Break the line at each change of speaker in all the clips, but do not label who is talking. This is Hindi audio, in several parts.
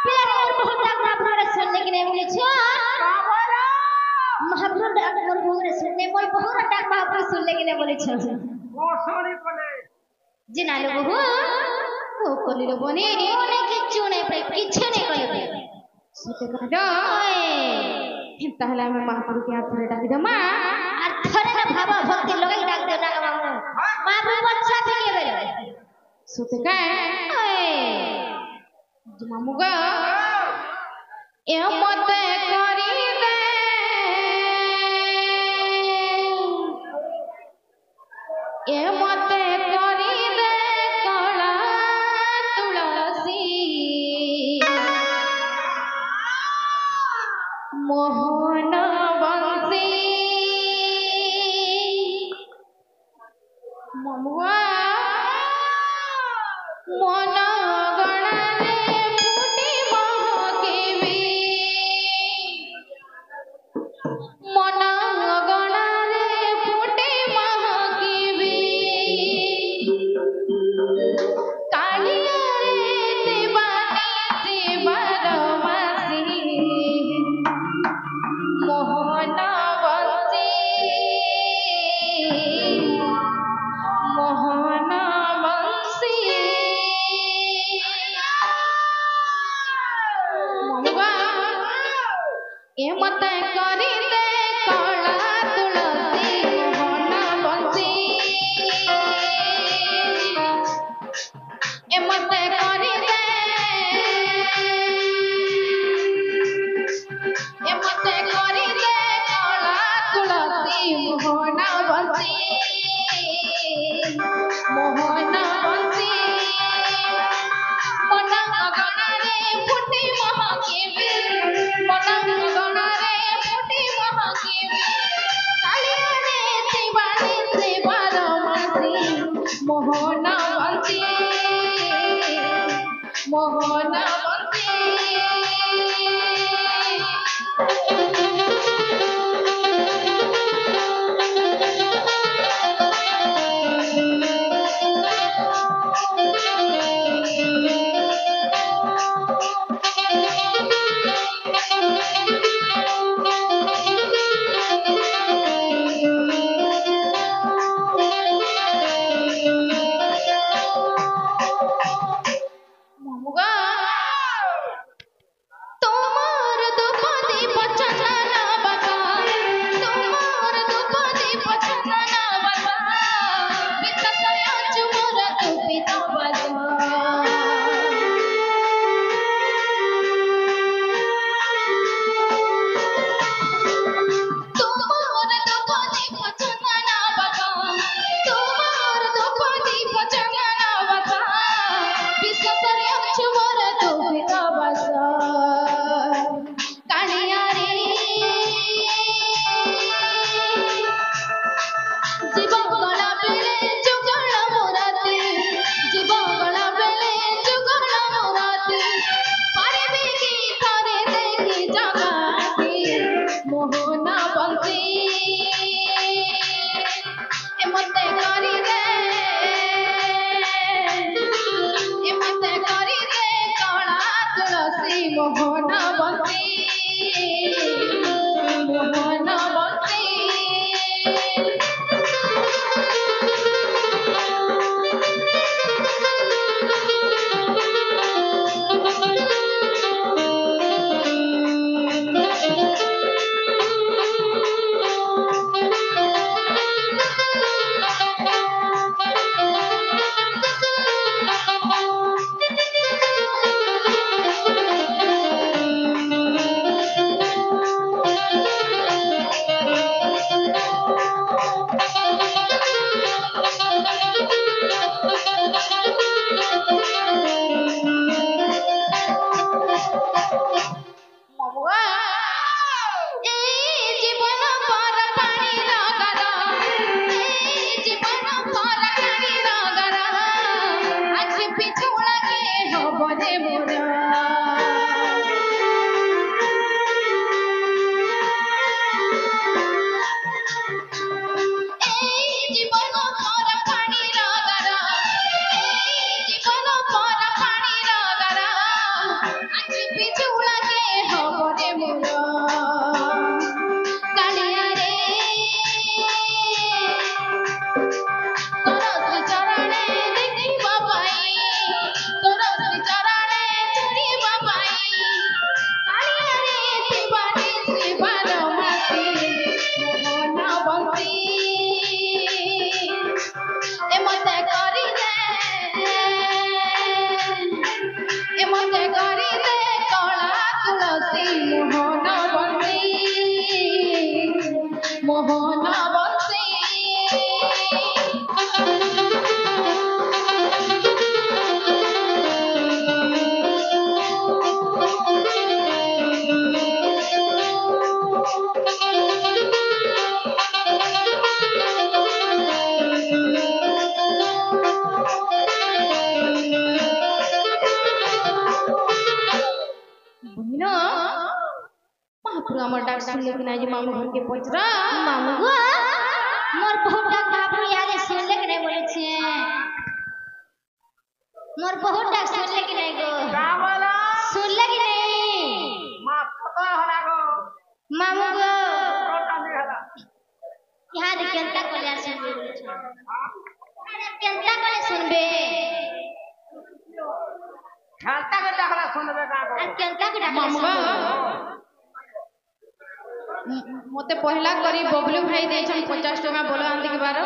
प्यार मोर बहुत डाक महाप्रभु रे सुनने के नहीं बोले छो महाप्रभु डाक मोर बहुत रे सुनने मोर बहुत डाक महाप्रभु सुनने के नहीं बोले छो
ओ सॉरी कोले
जिना लोग हो वो कोली लोग ने ओने किच्छु नहीं पे किच्छु नहीं कोले सुते काडो ताहले हम महाप्रभु के हाथ रे डाक दमा আর থরে না ভাবা ভক্তি লগাই ডাক দে ডাক মামু महाप्रभु अच्छा থেকে বেরে सुते का मामू गा ए मत करी दे ए मत करी दे कला तुलसी मोहन बंसी ममुआ मन गणारे फुटी महकेबी मन गणारे फुटी महकेबी कालियारे देवानी देवरमासी मोहन बंसी मोहन बंसी ए मत करी दे कला तुलसी मोहन बंसी ए मत करी दे ए मत करी दे कला तुलसी मोहन बंसी मोहन बंसी मन गणारे फुटी महकेबी मन गणारे फुटी महकेबी कालियारे शिवानी शिवरमासी मोहन बंसी मोहन बंसी मामुगा তোমার দুপতি পছন্দ না বাবা তোমার দুপতি পছন্দ না বাবা বিশ্বরে আছু মোর তুমি তো বাবা তোমার দুপতি পছন্দ না বাবা তোমার দুপতি পছন্দ না বাবা বিশ্বরে আছু মোর তুমি তো বাবা কালিয়ারে জীব গলা বেলে চুগল মোরাতে জীব গলা বেলে চুগল মোরাতে পারবে কি করে দেখি জগাতে মোহন বংশী এমতে করি দে এমতে করি দে কলা তুলসী মোহন বংশী মোহন বংশী महापुर हमर डाक सुन लेकिन आज मामू घर के पचरा मामू गो मोर बहुत डाक महापुर याद सुन लेकिन नहीं बोले छे मोर बहुत डाक सुन लेकिन नहीं गो
का बोला
सुन लेकिन नहीं
मां पता होला गो
मामू गो
रोटा नहीं होला
यहाँ दे केंता कोले सुनबे बोले छे केंता कोले सुनबे
खेलता के डाकला सुनबे का गो
केंता के डाकला सुनबे मते पहला करी बबलू भाई दे छन 50 टका बोलो आंदी के बारो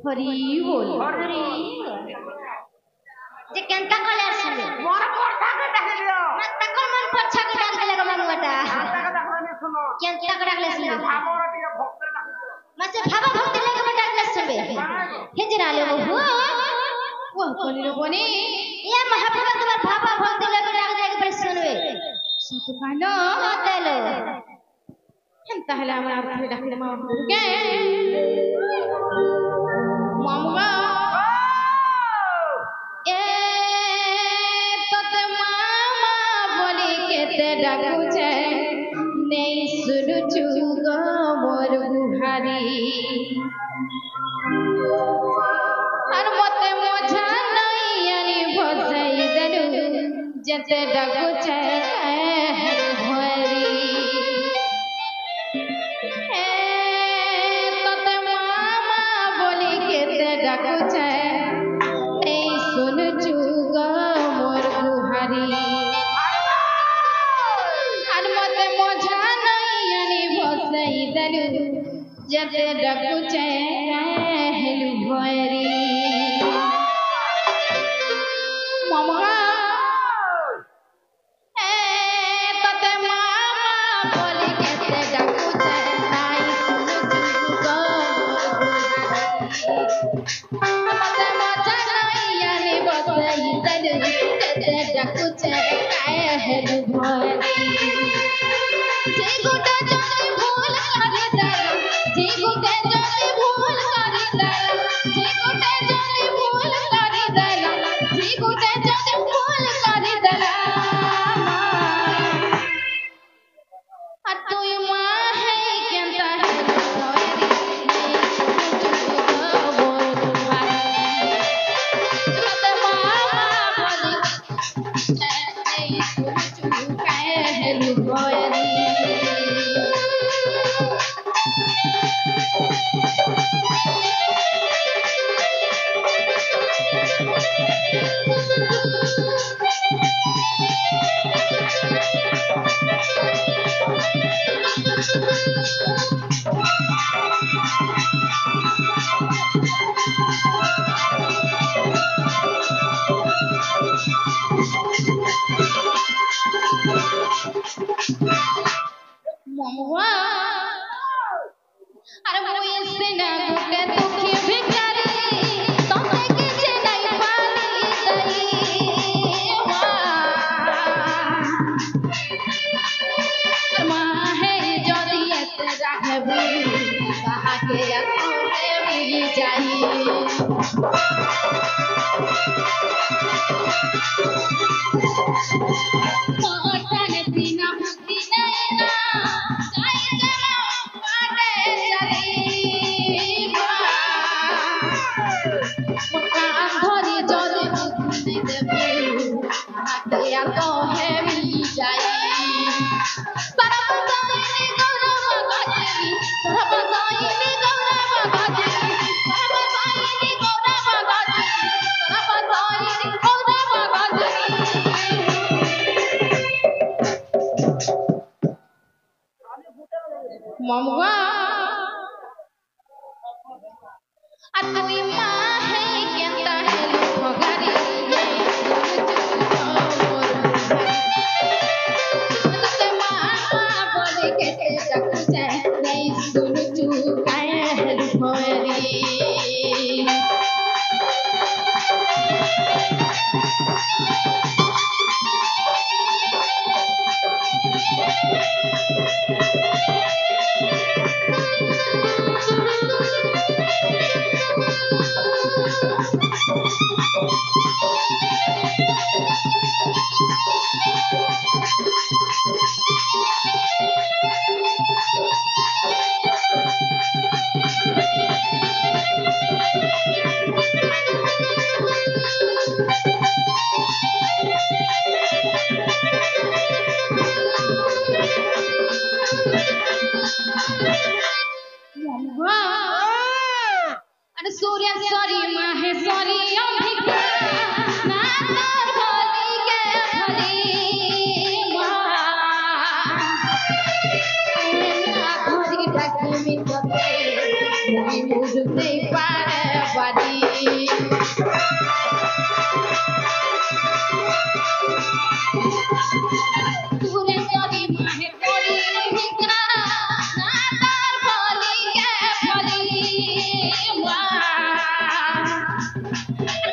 हरी बोल जे केंता कोले सुनबे
मोर कोठा के डाक दियो
मत तकर मन पछा के डाक देले मामुटा
खेलता के डाकला नहीं सुनो
केंता के डाकले सुनबे
भाबो रोटी के भक्त डाक दियो
मसे भाबा भक्त लेके डाकले सुनबे हिजरा ले हो वो कोनी रो बनी ये महाप्रभु तुम्हार भाबा भक्त लेके डाक देके पर सुनबे सुत कानो होतलो ಎಂತ ಹಲ ಅವರ ಡಾಕ್ಟರ್ ಮಾಮುಗೆ ಮಾಮುಗ ए तोते मामा बोली केते डाकू छे नहीं सुनु चुगो मोर बुहारी और मते मोझा नहीं यानी भसई देलु जते डाकू छे भरी तोते मामा बोली केते डाकू छे नहीं सुन चुगा मोर बुहारी और मते मोझा नहीं यानी भसई देलु जते डाकू छे हेलु भरी मामा तोते मामा बोली केते डाकू छे नहीं सुन चुगा मते मोझा नहीं यानी भसई देलु जते डाकू छे हेलु भरी जे गोटा जाने भूल करे दारा जे गोटा जाने भूल करे दारा जे गोटा जाने भूल करे दारा जे गोटा जाने भूल करे दारा आ तू मां है केंता है सोयरी नहीं चुगो बोल तुम्हारी मत मामा बोली नहीं चुगो हेलु भरी ममुआ अरे वो ऐसे ना गुटे दुखी भिखारी तोते के जे नहीं पानी दई मां है जदी ऐसे राघबू कहा के अकोले मिल जाई मोटन सीना मुक्ति नैना जाई जना पाटे चली मुकान धरी जदे मुक्ति देबू हाथे आ तो है मिल जाई सरब जाई गौरव गाजली सरब जाई गौरव गाजली सरब जाई गौरव गाजली सरब जाई गौरव गाजली ममुआ अतुई मां है केंता हेलु भगारी तोते मामा बोली केते डाकू छे नहीं सुन चुगा हेलु भरी तुरे सरी माहे पड़ी भिकरा ना तार फली के फली वाह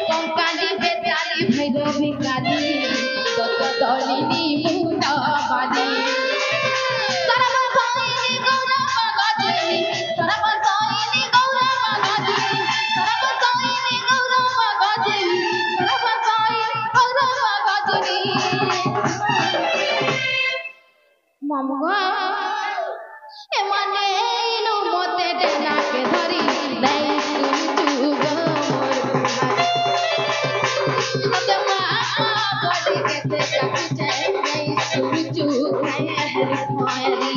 कंकाली बेताली भैरो भिकारी तत तलिनी मुंडा बाली सरब साईनी गौरव गजनी सरब साईनी गौरव गजनी सरब साईनी गौरव गजनी सरब साईनी गौरव गजनी ममगा ए माने इनु मते डेना के धरी नहीं सुन तू गो मोर अदमा बड़ी के ते कपचे नहीं सुन तू खाए हरी मारी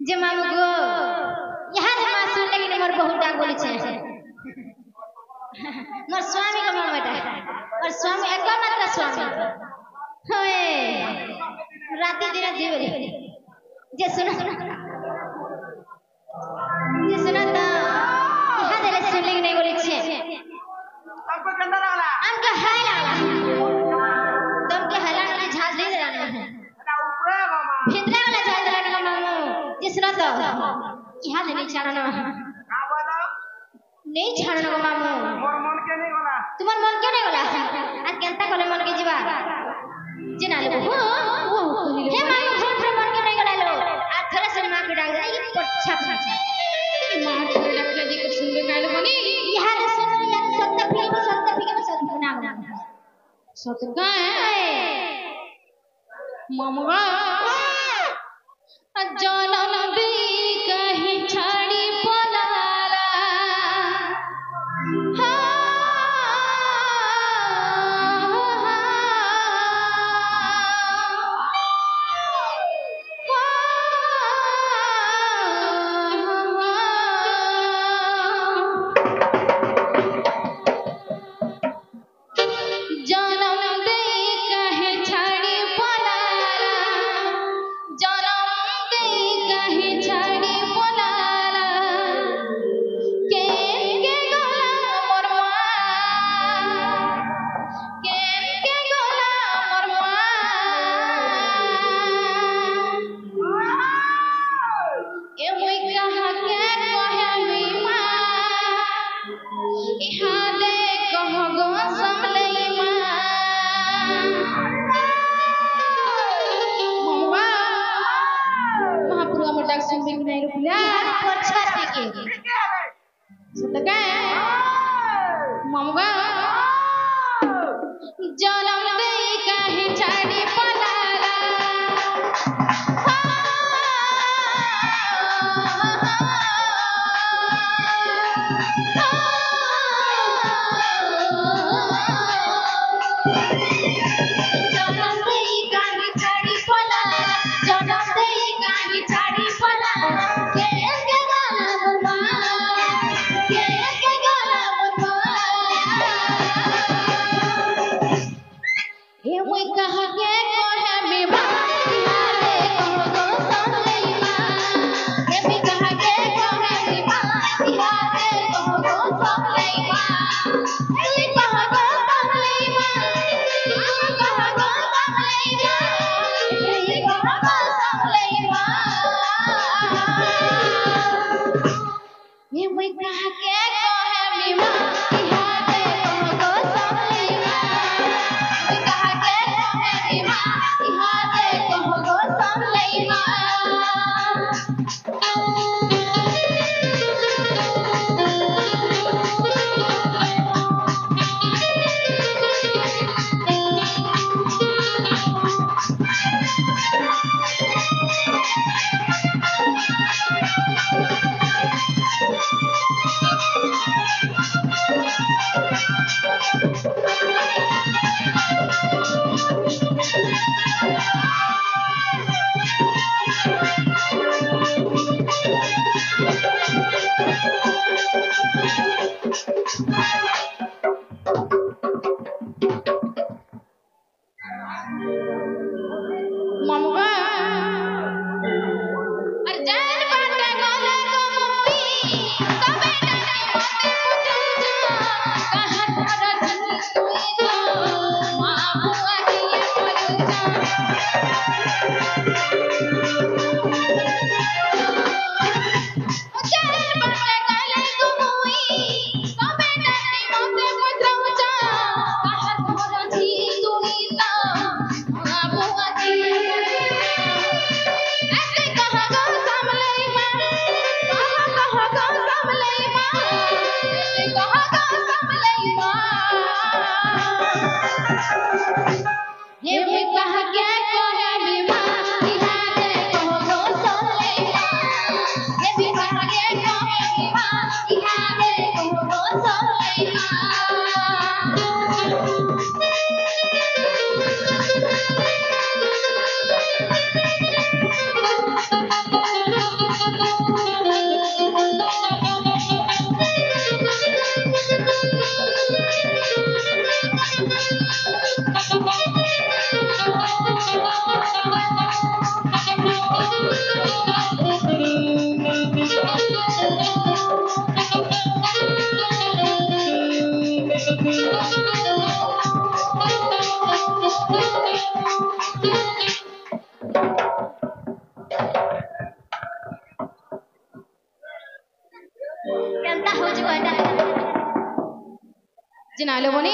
जे मामू गो यहाँ मा सुन लेकिन मोर बहुत डाक बोली छे मोर स्वामी का मामा बेटा और स्वामी एक मात्र स्वामी होए राती दिन जीवरी जे सुनो तो यहाँ देले सुन लेकिन नहीं बोली छे
आपको गंदा लगला
हमके हाय लागला तुम के हला ने झाज नहीं देला
ना ऊपर मामा
भितरा वाला झाज देला ने मामू जे सुनो तो यहाँ देले छाड़ना
का बोलो
नहीं छाड़ना मामू
मोर मन के नहीं गला
तुम्हार मन क्यों नहीं गला आ केनता कले मन के जीवा जे ना लो वो हे मामू थोड़ा मन क्यों नहीं गला लो आ थोड़ा से मां के डाक दे पछा पछा मां थोड़ा डाक दे के सुनबे काले बनी यहाँ रे सुनो या सत्य फिल्म सत्य नाम सत्य का है मामूगा जनम भी कहीं छाड़ी पलाला जनम दे कहे छाड़ी पलाला जनम दे कहे छाड़ी पलाला के गोला मोर मां के गोला मोर मां ए मोई कहा के कहे मी मां इहा दे कह गो समलई मां मम्मा महापुरा में डाक सुन बिक नहीं रुपया पछा के सतका मम्मा जनम दे कहे छाड़ी पलाला जनम दे कहे छाड़ी पलाला जनम दे कहे छाड़ी पलाला के गाना बुलवा के गाना बुलवा ए मोई कहा के केंता हो जो एटा जिनाले बनी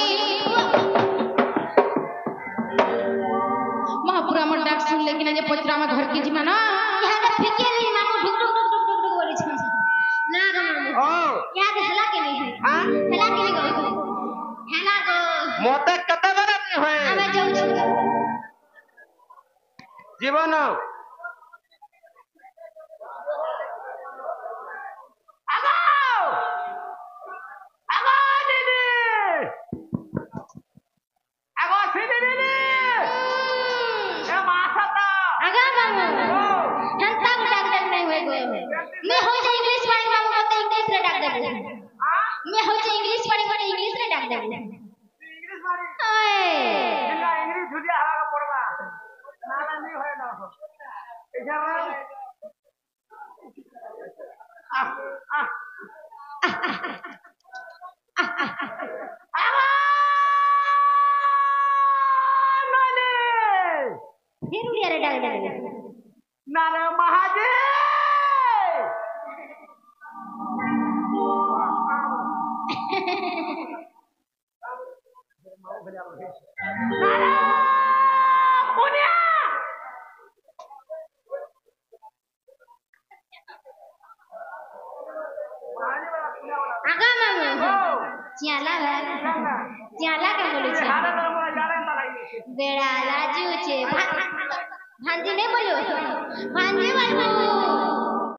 महापुरा मन डाक सुन लेकिन जे पचरा में घर की जिमा ना यहाँ के फेंके नहीं मामू ढुक ढुक ढुक ढुक ढुक बोली छ ना ग मामू यहाँ के हला के नहीं है हां हला के नहीं गो हला गो
मोते कते बरत होय
हमें जाऊ छु
जीवन
मैं हो जाए इंग्लिश पढ़ी मामू मत इंग्लिश रे डाक देबू मैं हो जाए इंग्लिश पढ़ी मत इंग्लिश रे डाक देबू
इंग्लिश मारी
ओए
इनका इंग्लिश झुटिया हला का पड़वा नाला नहीं होय ना इधर
फिर उड़िया रे डाक देबू
नारे महाजी
आगा मामू चियाला के बोलू छे बेड़ा लाजू छे भांजी नहीं बोलो भांजी बाबू